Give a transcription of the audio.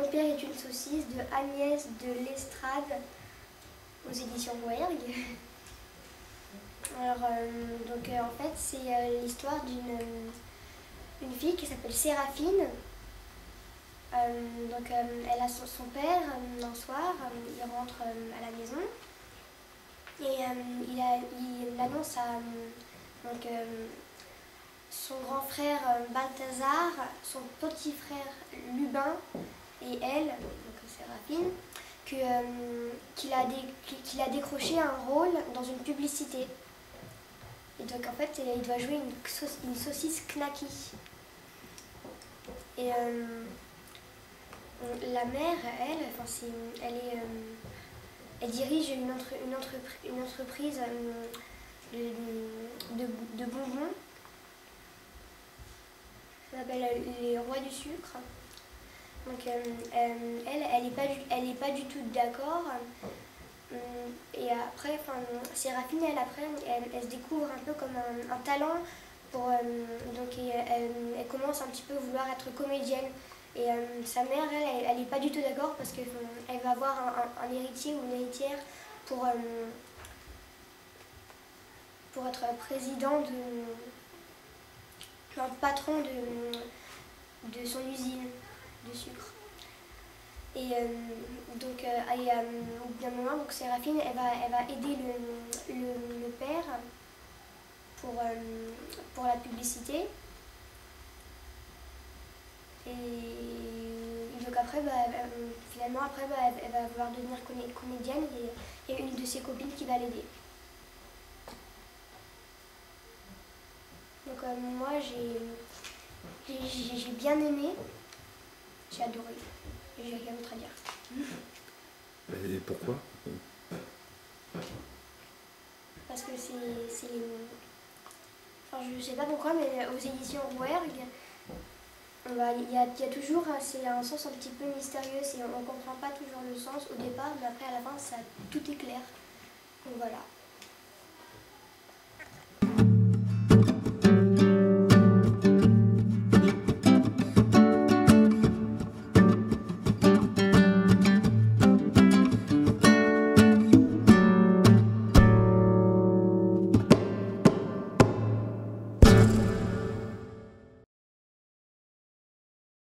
Mon père est une saucisse de Agnès de l'Estrade aux éditions Rouergue. Alors, en fait, c'est l'histoire d'une fille qui s'appelle Séraphine. Elle a son père, un soir, il rentre à la maison et il annonce à son grand frère Balthazar, son petit frère Lubin et elle, donc Séraphine, qu'il a décroché un rôle dans une publicité. Et donc en fait, il doit jouer une saucisse knacky. Et la mère, elle dirige une entreprise de bonbons. Ça s'appelle les Rois du Sucre. Donc elle est pas du tout d'accord. Et après, Séraphine, elle se découvre un peu comme un talent. Elle commence un petit peu à vouloir être comédienne. Et sa mère, elle n'est pas du tout d'accord parce qu'elle va avoir un héritier ou une héritière pour être président un patron de son usine de sucre. Et au bout d'un moment, Séraphine, elle va aider le père pour la publicité. Et donc après, finalement, elle va vouloir devenir comédienne et il y a une de ses copines qui va l'aider. Donc moi, j'ai bien aimé, j'ai adoré, et j'ai rien d'autre à dire. Et pourquoi? Parce que c'est... Enfin, je sais pas pourquoi, mais aux éditions Rouergue, il y a toujours c'est un sens un petit peu mystérieux, on ne comprend pas toujours le sens au départ, mais après à la fin, tout est clair. Donc voilà.